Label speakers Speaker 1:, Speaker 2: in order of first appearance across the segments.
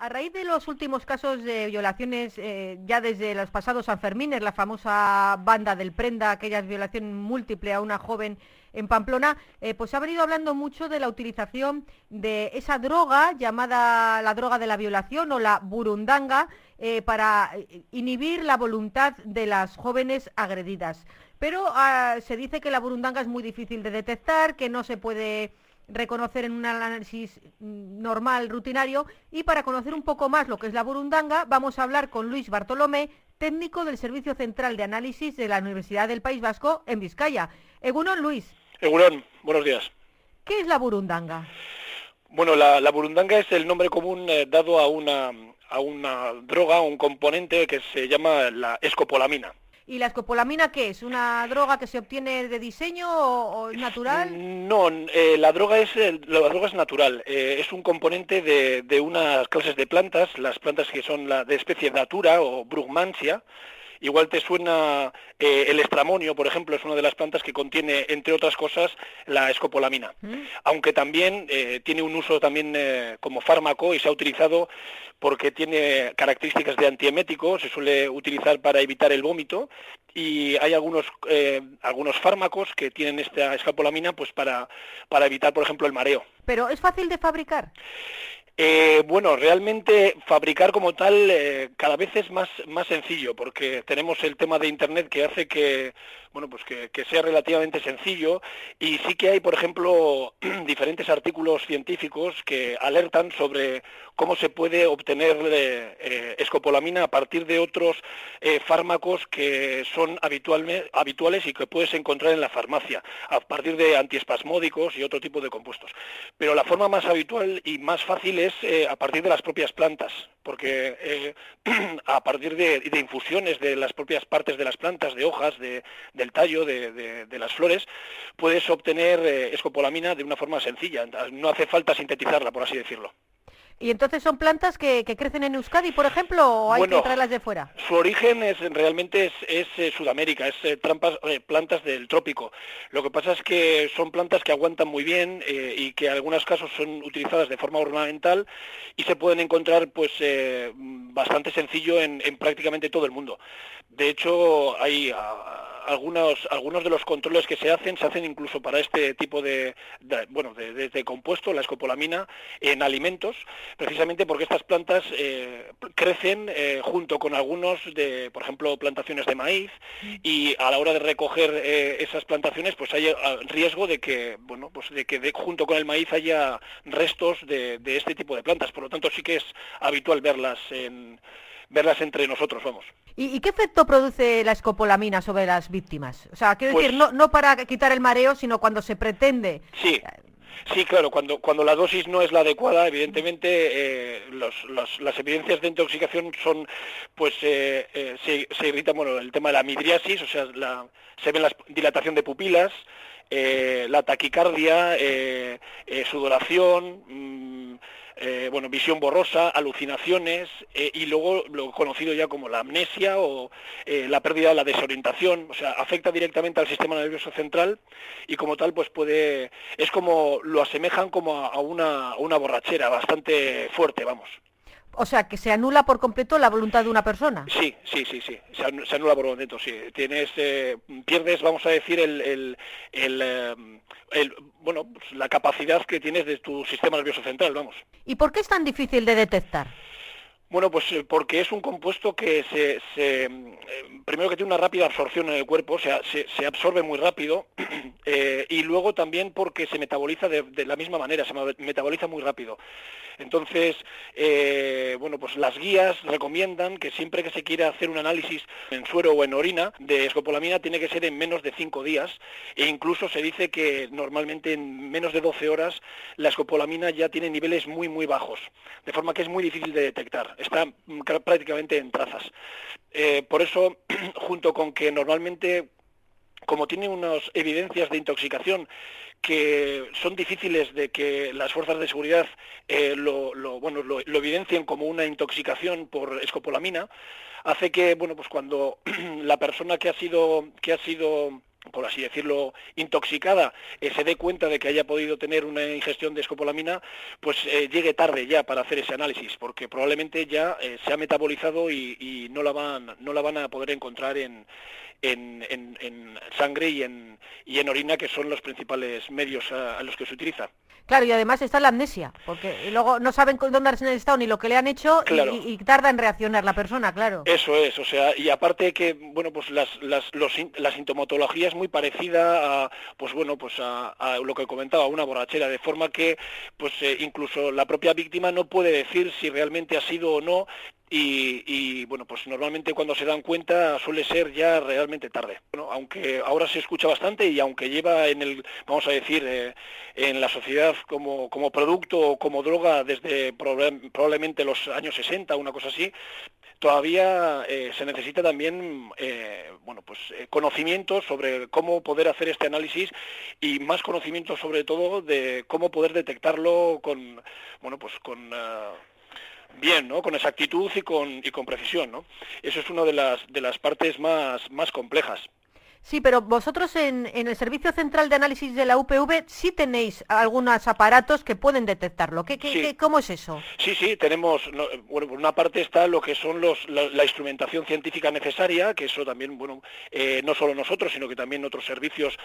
Speaker 1: A raíz de los últimos casos de violaciones, ya desde los pasados Sanfermines, la famosa banda del Prenda, aquella violación múltiple a una joven en Pamplona, pues se ha venido hablando mucho de la utilización de esa droga llamada la droga de la violación o la burundanga para inhibir la voluntad de las jóvenes agredidas. Pero se dice que la burundanga es muy difícil de detectar, que no se puede reconocer en un análisis normal, rutinario, y para conocer un poco más lo que es la burundanga, vamos a hablar con Luis Bartolomé, técnico del Servicio Central de Análisis de la Universidad del País Vasco en Vizcaya. Egunon, Luis.
Speaker 2: Egunon, buenos días.
Speaker 1: ¿Qué es la burundanga?
Speaker 2: Bueno, la burundanga es el nombre común dado a una droga, un componente que se llama la escopolamina.
Speaker 1: ¿Y la escopolamina qué es? ¿Una droga que se obtiene de diseño o natural?
Speaker 2: No, la droga es natural. Es un componente de unas clases de plantas, las plantas que son de especie datura o brugmansia. Igual te suena el estramonio, por ejemplo, es una de las plantas que contiene, entre otras cosas, la escopolamina. Aunque también tiene un uso también como fármaco y se ha utilizado porque tiene características de antiemético, se suele utilizar para evitar el vómito y hay algunos fármacos que tienen esta escopolamina pues para evitar, por ejemplo, el mareo.
Speaker 1: ¿Pero es fácil de fabricar?
Speaker 2: Bueno, realmente fabricar como tal cada vez es más sencillo, porque tenemos el tema de Internet que hace que, bueno, pues que sea relativamente sencillo, y sí que hay, por ejemplo, diferentes artículos científicos que alertan sobre cómo se puede obtener escopolamina a partir de otros fármacos que son habituales y que puedes encontrar en la farmacia, a partir de antiespasmódicos y otro tipo de compuestos. Pero la forma más habitual y más fácil es a partir de las propias plantas, porque a partir de infusiones de las propias partes de las plantas, de hojas, del tallo, de las flores, puedes obtener escopolamina de una forma sencilla, no hace falta sintetizarla, por así decirlo.
Speaker 1: ¿Y entonces son plantas que crecen en Euskadi, por ejemplo, o hay que traerlas de fuera?
Speaker 2: Su origen realmente es Sudamérica, es plantas del trópico. Lo que pasa es que son plantas que aguantan muy bien y que en algunos casos son utilizadas de forma ornamental y se pueden encontrar pues bastante sencillo en prácticamente todo el mundo. De hecho, hay algunos de los controles que se hacen incluso para este tipo de compuesto, la escopolamina, en alimentos, precisamente porque estas plantas crecen junto con algunos por ejemplo, plantaciones de maíz, y a la hora de recoger esas plantaciones, pues hay riesgo de que, bueno, pues de que junto con el maíz haya restos de este tipo de plantas. Por lo tanto, sí que es habitual verlas entre nosotros, vamos.
Speaker 1: ¿Y qué efecto produce la escopolamina sobre las víctimas? O sea, quiero decir, no para quitar el mareo, sino cuando se pretende...
Speaker 2: Sí, claro, cuando la dosis no es la adecuada, evidentemente las evidencias de intoxicación son, pues se irrita, bueno, el tema de la midriasis, o sea, se ve la dilatación de pupilas, la taquicardia, sudoración, visión borrosa, alucinaciones, y luego lo conocido ya como la amnesia o la pérdida de la desorientación. O sea, afecta directamente al sistema nervioso central y como tal pues es como lo asemejan como a una borrachera bastante fuerte, vamos.
Speaker 1: O sea, que se anula por completo la voluntad de una persona.
Speaker 2: Sí, se anula por completo, sí. Pierdes, vamos a decir, la capacidad que tienes de tu sistema nervioso central, vamos.
Speaker 1: ¿Y por qué es tan difícil de detectar?
Speaker 2: Bueno, pues porque es un compuesto que primero que tiene una rápida absorción en el cuerpo, o sea, se absorbe muy rápido, y luego también porque se metaboliza de la misma manera, se metaboliza muy rápido. Entonces, pues las guías recomiendan que siempre que se quiera hacer un análisis en suero o en orina de escopolamina tiene que ser en menos de 5 días, e incluso se dice que normalmente en menos de 12 horas la escopolamina ya tiene niveles muy, muy bajos, de forma que es muy difícil de detectar. Está prácticamente en trazas. Por eso, junto con que normalmente, como tiene unas evidencias de intoxicación que son difíciles de que las fuerzas de seguridad lo evidencien como una intoxicación por escopolamina, hace que, bueno, pues cuando la persona que ha sido por así decirlo, intoxicada, se dé cuenta de que haya podido tener una ingestión de escopolamina, pues llegue tarde ya para hacer ese análisis, porque probablemente ya se ha metabolizado y no la van a poder encontrar en sangre y en orina, que son los principales medios a los que se utiliza.
Speaker 1: Claro, y además está la amnesia, porque luego no saben dónde han estado ni lo que le han hecho,
Speaker 2: claro.
Speaker 1: y tarda en reaccionar la persona, claro.
Speaker 2: Eso es, o sea, y aparte que, bueno, pues la sintomatología es muy parecida a, pues bueno, pues a lo que comentaba, una borrachera, de forma que, pues incluso la propia víctima no puede decir si realmente ha sido o no. Y bueno, pues normalmente cuando se dan cuenta suele ser ya realmente tarde. Bueno, aunque ahora se escucha bastante y aunque lleva vamos a decir, en la sociedad como producto o como droga desde probablemente los años 60, una cosa así, todavía se necesita también bueno, pues conocimiento sobre cómo poder hacer este análisis y más conocimiento sobre todo de cómo poder detectarlo con, bueno, pues con bien, ¿no? Con exactitud y con precisión, ¿no? Eso es una de las partes más complejas.
Speaker 1: Sí, pero vosotros en el Servicio Central de Análisis de la UPV sí tenéis algunos aparatos que pueden detectarlo.
Speaker 2: Sí.
Speaker 1: ¿Cómo es eso?
Speaker 2: Sí, tenemos, bueno, por una parte está lo que son la instrumentación científica necesaria, que eso también, bueno, no solo nosotros, sino que también otros servicios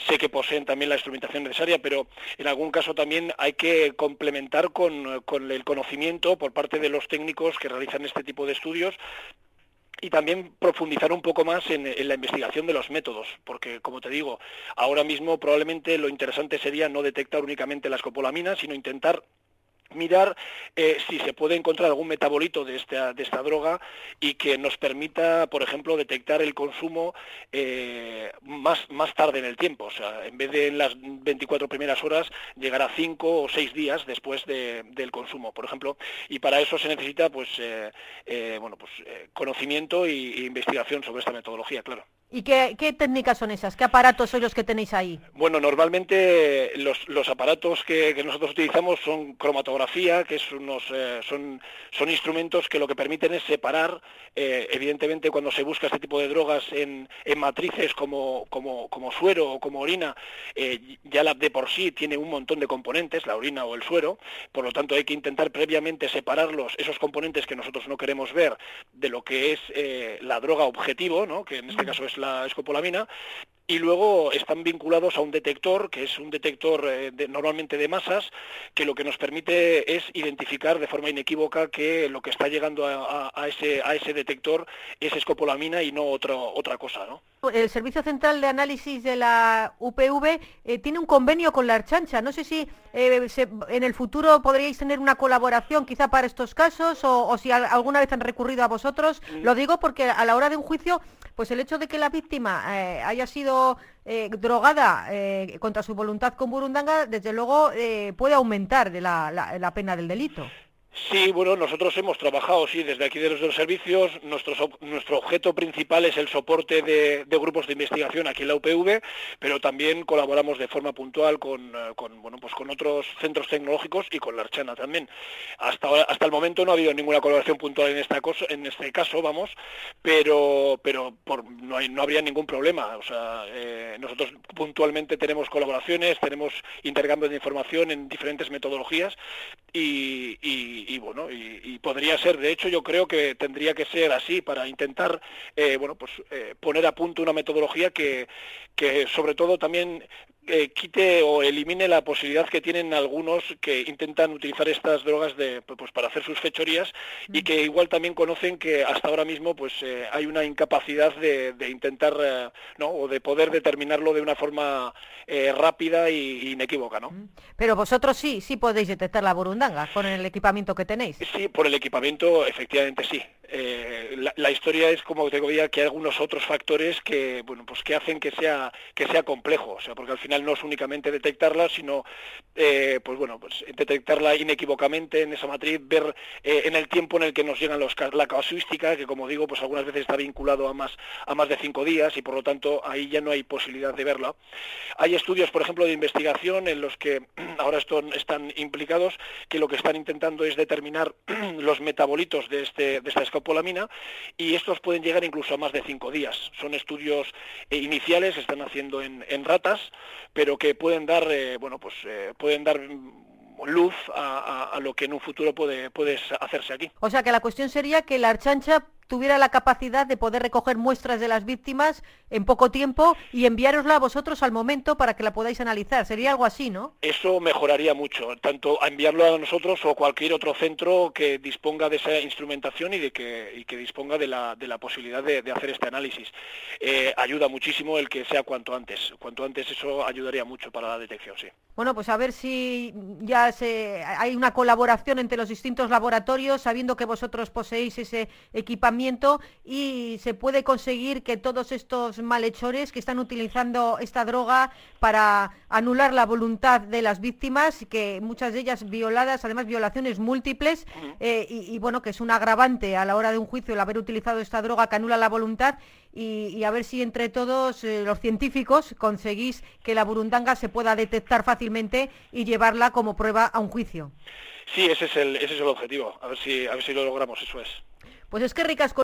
Speaker 2: sé que poseen también la instrumentación necesaria, pero en algún caso también hay que complementar con el conocimiento por parte de los técnicos que realizan este tipo de estudios, y también profundizar un poco más en la investigación de los métodos, porque, como te digo, ahora mismo probablemente lo interesante sería no detectar únicamente la escopolamina, sino intentar mirar si se puede encontrar algún metabolito de esta droga y que nos permita, por ejemplo, detectar el consumo más tarde en el tiempo. O sea, en vez de en las 24 primeras horas, llegar a 5 o 6 días después del consumo, por ejemplo. Y para eso se necesita, pues, bueno, pues conocimiento e investigación sobre esta metodología, claro.
Speaker 1: ¿Y qué técnicas son esas? ¿Qué aparatos son los que tenéis ahí?
Speaker 2: Bueno, normalmente los aparatos que nosotros utilizamos son cromatografía, que son instrumentos que lo que permiten es separar, evidentemente cuando se busca este tipo de drogas en matrices como suero o como orina, ya de por sí tiene un montón de componentes, la orina o el suero, por lo tanto hay que intentar previamente separarlos, esos componentes que nosotros no queremos ver, de lo que es la droga objetivo, ¿no? Que en este caso es la escopolamina, y luego están vinculados a un detector, que es un detector normalmente de masas, que lo que nos permite es identificar de forma inequívoca que lo que está llegando a ese detector es escopolamina y no otra cosa, ¿no?
Speaker 1: El Servicio Central de Análisis de la UPV tiene un convenio con la Ertzaintza. No sé si en el futuro podríais tener una colaboración quizá para estos casos o si alguna vez han recurrido a vosotros. Lo digo porque a la hora de un juicio, pues el hecho de que la víctima haya sido drogada contra su voluntad con burundanga, desde luego puede aumentar de la pena del delito.
Speaker 2: Sí, bueno, nosotros hemos trabajado, sí, desde aquí de los servicios. Nuestro objeto principal es el soporte de grupos de investigación aquí en la UPV, pero también colaboramos de forma puntual con otros centros tecnológicos y con la Ertzaintza también. Hasta el momento no ha habido ninguna colaboración puntual en este caso, vamos, pero no habría ningún problema. O sea, nosotros puntualmente tenemos colaboraciones, tenemos intercambio de información en diferentes metodologías y podría ser, de hecho yo creo que tendría que ser así para intentar poner a punto una metodología que sobre todo también quite o elimine la posibilidad que tienen algunos que intentan utilizar estas drogas para hacer sus fechorías y que igual también conocen que hasta ahora mismo pues hay una incapacidad de intentar o de poder determinarlo de una forma rápida e inequívoca, ¿no?
Speaker 1: Pero vosotros sí podéis detectar la burundanga con el equipamiento que tenéis.
Speaker 2: Sí, por el equipamiento efectivamente sí. La historia es, como te digo, que hay algunos otros factores que hacen que sea complejo, o sea, porque al final no es únicamente detectarla, sino detectarla inequívocamente en esa matriz, ver en el tiempo en el que nos llegan la casuística, que como digo, pues algunas veces está vinculado a más de 5 días y por lo tanto ahí ya no hay posibilidad de verla. Hay estudios, por ejemplo, de investigación en los que ahora están implicados, que lo que están intentando es determinar los metabolitos de esta escopolamina escopolamina, y estos pueden llegar incluso a más de 5 días. Son estudios iniciales, se están haciendo en ratas, pero que pueden dar, pueden dar luz a lo que en un futuro puede hacerse aquí.
Speaker 1: O sea que la cuestión sería que la Archancha tuviera la capacidad de poder recoger muestras de las víctimas en poco tiempo y enviárosla a vosotros al momento para que la podáis analizar. Sería algo así, ¿no?
Speaker 2: Eso mejoraría mucho, tanto a enviarlo a nosotros o cualquier otro centro que disponga de esa instrumentación y que disponga de la posibilidad de hacer este análisis. Ayuda muchísimo el que sea cuanto antes. Cuanto antes eso ayudaría mucho para la detección, sí.
Speaker 1: Bueno, pues a ver si ya hay una colaboración entre los distintos laboratorios, sabiendo que vosotros poseéis ese equipamiento, y se puede conseguir que todos estos malhechores que están utilizando esta droga para anular la voluntad de las víctimas, que muchas de ellas violadas, además violaciones múltiples, y bueno, que es un agravante a la hora de un juicio el haber utilizado esta droga que anula la voluntad, y a ver si entre todos los científicos conseguís que la burundanga se pueda detectar fácilmente y llevarla como prueba a un juicio.
Speaker 2: Sí, ese es el objetivo, a ver si lo logramos, eso es.
Speaker 1: Pues es que ricas